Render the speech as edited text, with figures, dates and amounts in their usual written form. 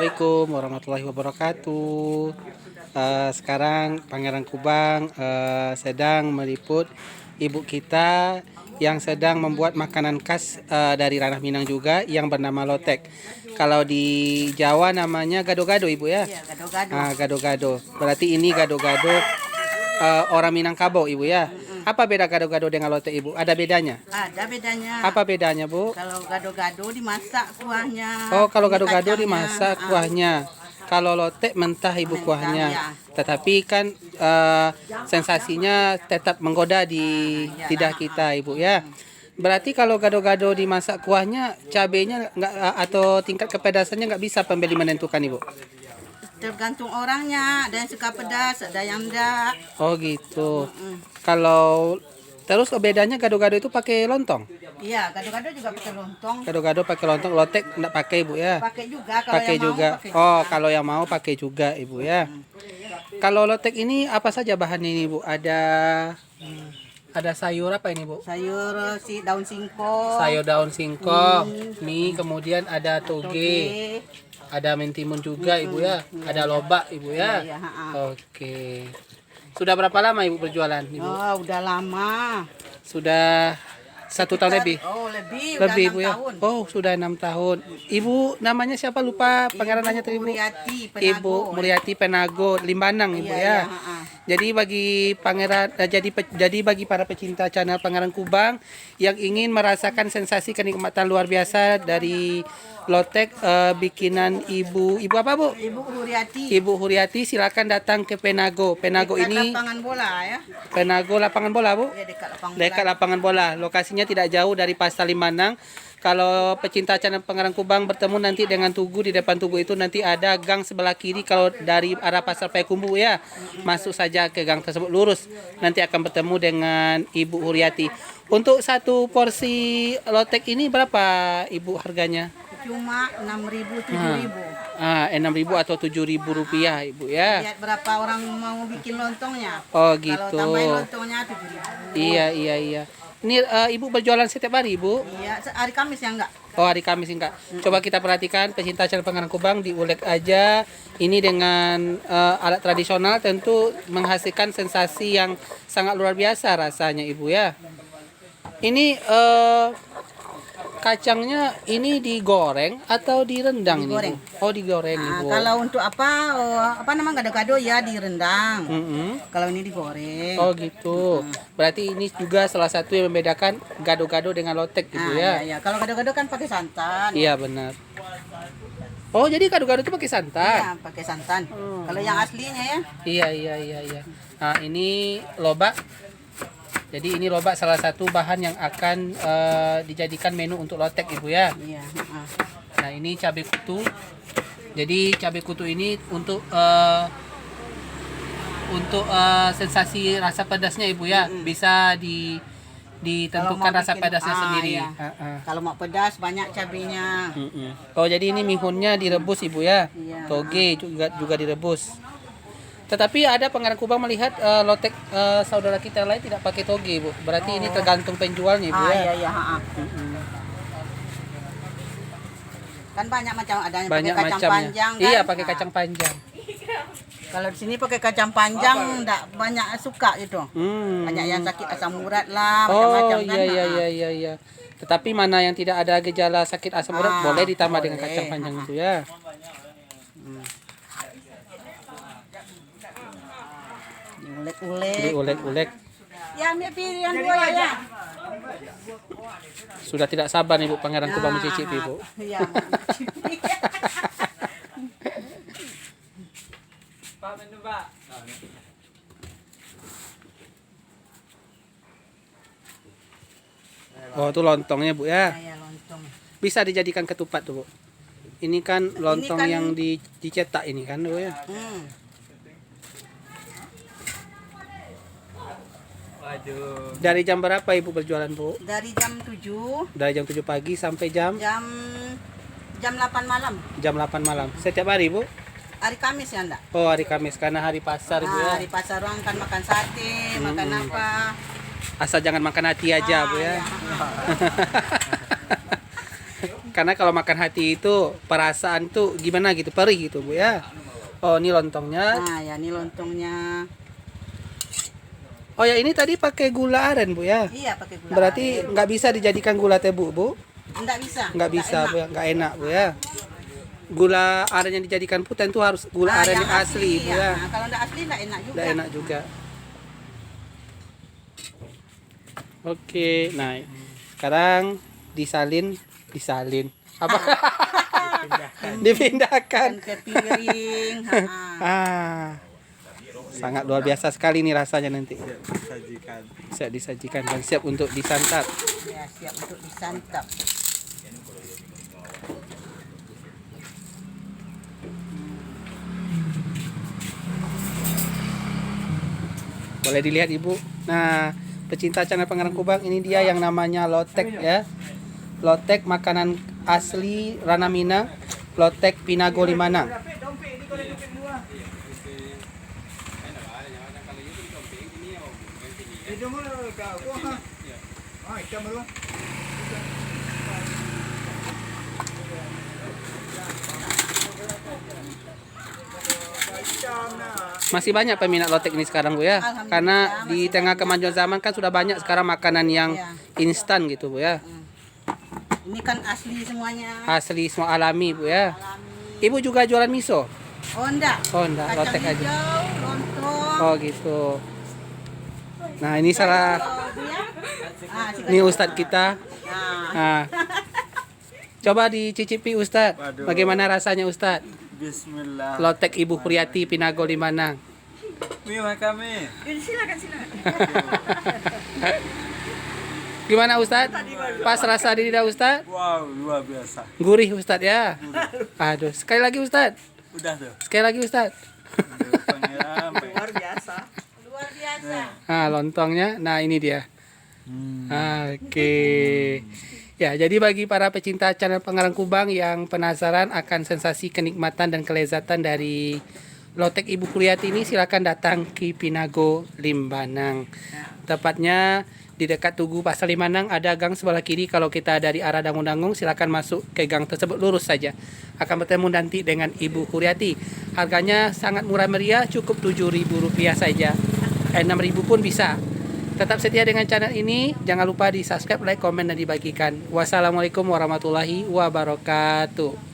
Assalamualaikum warahmatullahi wabarakatuh. Sekarang Pangeran Kubang sedang meliput ibu kita yang sedang membuat makanan khas dari ranah Minang juga yang bernama lotek. Kalau di Jawa namanya gado-gado, Ibu ya? Iya, gado-gado. Gado-gado. Berarti ini gado-gado orang Minangkabau, Ibu ya? Apa beda gado-gado dengan lotek, Ibu? Ada bedanya? Ada bedanya. Apa bedanya, Bu? Kalau gado-gado dimasak kuahnya. Oh, kalau Ini gado-gado kacangnya. dimasak kuahnya. Kalau lotek mentah, Ibu, Mentah, kuahnya. ya. Tetapi kan sensasinya tetap menggoda di lidah kita, Ibu ya. Berarti kalau gado-gado dimasak kuahnya, cabenya nggak atau tingkat kepedasannya nggak bisa pembeli menentukan, Ibu. Tergantung orangnya, ada yang suka pedas, ada yang enggak. Oh gitu. Kalau terus bedanya gado-gado itu pakai lontong. Iya, gado-gado juga pakai lontong. Gado-gado pakai lontong, lotek nggak pakai, Ibu ya. Pakai juga kalau Pakai yang juga. mau. Pakai Oh, juga. kalau yang mau pakai juga, Ibu ya. Kalau lotek ini apa saja bahannya ini, Bu? Ada sayur apa ini, Bu? Sayur daun singkong. Sayur daun singkong, mie, kemudian ada toge, ada mentimun juga, Ibu ya. Ada lobak, Ibu ya. Iya, Oke. Sudah berapa lama Ibu berjualan, Ibu? Oh, udah lama. Sudah 1 tahun lebih. Oh, lebih Lebih, udah Ibu 6 ya. tahun. Oh, sudah 6 tahun. Ibu namanya siapa, lupa pangeran nanya tadi, Bu? Muryati, Penago. Ibu Muryati Penago, Limbanang, Ibu Iya, ya. iya, Jadi bagi pangeran jadi bagi para pecinta channel Pangeran Kubang yang ingin merasakan sensasi kenikmatan luar biasa dari lotek bikinan Ibu apa, Bu? Ibu Muryati. Ibu Huryati, silakan datang ke Penago. Penago Dekat ini lapangan bola ya. Penago lapangan bola, Bu. Ya, dekat lapangan Dekat lapangan bola. Lokasinya tidak jauh dari Pasar Limbanang. Kalau pecinta channel Pangeran Kubang bertemu nanti dengan Tugu, di depan Tugu itu nanti ada gang sebelah kiri kalau dari arah Pasar Payakumbuh ya. Masuk saja ke gang tersebut lurus. Nanti akan bertemu dengan Ibu Huryati. Untuk satu porsi lotek ini berapa, Ibu, harganya? Cuma 6.000 7.000. 6.000 atau 7.000 rupiah, Ibu ya. Lihat berapa orang mau bikin lontongnya. Oh Kalau gitu. tambahin lontongnya 7.000. Iya. Ini Ibu berjualan setiap hari, Ibu? Iya, hari Kamis ya enggak? Oh, hari Kamis enggak. Coba kita perhatikan pecinta channel Pangeran Kubang, diulek aja. Ini dengan alat tradisional tentu menghasilkan sensasi yang sangat luar biasa rasanya, Ibu ya. Ini kacangnya ini digoreng atau direndang, Digoreng. Ibu? Oh, digoreng, Nah, Ibu. kalau untuk apa namanya gado-gado ya direndang. Mm-mm. Kalau ini digoreng. Oh gitu. Berarti ini juga salah satu yang membedakan gado-gado dengan lotek, gitu ya. Iya. Kalau gado-gado kan pakai santan. Iya benar. Oh, jadi gado-gado itu pakai santan. Iya, pakai santan. Kalau yang aslinya ya. Iya. Nah, ini lobak. Jadi ini lobak salah satu bahan yang akan dijadikan menu untuk lotek, Ibu ya. Iya, Nah, ini cabai kutu. Jadi cabai kutu ini untuk sensasi rasa pedasnya, Ibu ya. Bisa ditentukan Kalau mau rasa bikin- pedasnya sendiri. iya. Kalau mau pedas banyak cabenya. Oh, jadi ini mihunnya direbus, Ibu ya. Iya. Toge juga direbus. Tetapi ada Pangeran Kubang melihat lotek saudara kita lain tidak pakai toge, Bu. Berarti ini tergantung penjualnya, Ibu ya. Iya. Kan banyak macam, ada yang Banyak pakai kacang macamnya. panjang kan. Iya, pakai kacang panjang. Kalau di sini pakai kacang panjang enggak banyak suka gitu. Banyak yang sakit asam urat lah, Oh, macam-macam kan. iya. Tetapi mana yang tidak ada gejala sakit asam urat boleh ditambah dengan boleh. kacang panjang itu ya. Diulek-ulek. Diulek-ulek. Ya, ambil pilihan dua ya. Sudah tidak sabar nih, Bu, Pangeran Kubang mencicipi, Bu. Iya. Oh, itu lontongnya, Bu ya. Saya lontong. Bisa dijadikan ketupat tuh, Bu. Ini kan lontong kan- yang dicetak ini kan, Bu ya. Dari jam berapa Ibu berjualan, Bu? Dari jam 7 Dari jam 7 pagi sampai jam jam 8 malam. jam 8 malam. Setiap hari, Bu? Hari Kamis ya enggak? Oh, hari Kamis karena hari pasar, Bu ya. Hari pasar orang kan makan sate, makan apa. Asal jangan makan hati aja, Bu ya. Iya. karena kalau makan hati itu perasaan tuh gimana gitu, perih gitu Bu ya. Oh, ini lontongnya. Nah, ya ini lontongnya. Oh ya, ini tadi pakai gula aren Bu ya. Iya, pakai gula. Berarti nggak bisa dijadikan gula tebu Bu? Enggak bisa. Nggak bisa Bu ya, nggak enak Bu ya. Gula aren yang dijadikan puten itu harus gula aren yang asli Bu ya. Nah, kalau enggak asli enggak enak juga. Nggak enak juga. Oke, nah sekarang disalin apa? Dipindahkan. Dan ke piring. Ah, sangat luar biasa sekali nih rasanya nanti. Sajikan. Siap disajikan dan siap untuk disantap. Ya, siap untuk disantap. Boleh dilihat Ibu. Nah, pecinta channel Pengarang Kubang, ini dia yang namanya lotek ya. Lotek makanan asli Ranah Minang, lotek Pinago Limanang. Masih banyak peminat lotek ini sekarang Bu ya. Karena di tengah kemajuan zaman kan sudah banyak sekarang makanan yang instan gitu Bu ya. Ini kan asli semuanya. Asli semua alami Bu ya. Alami. Ibu juga jualan miso? Oh enggak. Oh enggak, Kacang lotek aja. hijau, lontong. Oh gitu. Nah, ini salah. Bu ya. Ini Ustadz kita. Nah, Nah, coba dicicipi Ustadz. Waduh. Bagaimana rasanya Ustadz? Bismillah. Lotek Ibu Priati Pinago Limanang. Terima kami. silakan. Gimana Ustadz? Pas rasa di lidah Ustadz? Wow, luar biasa. Gurih Ustadz ya. Aduh, sekali lagi Ustadz. Udah tuh. Sekali lagi Ustadz. Pangeran. luar biasa. Luar biasa. Nah, lontongnya. Nah, ini dia. Oke. Ya, jadi bagi para pecinta channel Pengarang Kubang yang penasaran akan sensasi kenikmatan dan kelezatan dari lotek Ibu Priati ini, silakan datang ke Pinago Limbanang. Tepatnya di dekat Tugu Pasar Limanang, ada gang sebelah kiri. Kalau kita dari arah Dangung-Dangung, silakan masuk ke gang tersebut, lurus saja. Akan bertemu nanti dengan Ibu Priati. Harganya sangat murah meriah, cukup Rp7.000 saja. 6.000 pun bisa. Tetap setia dengan channel ini. Jangan lupa di subscribe, like, komen, dan dibagikan. Wassalamualaikum warahmatullahi wabarakatuh.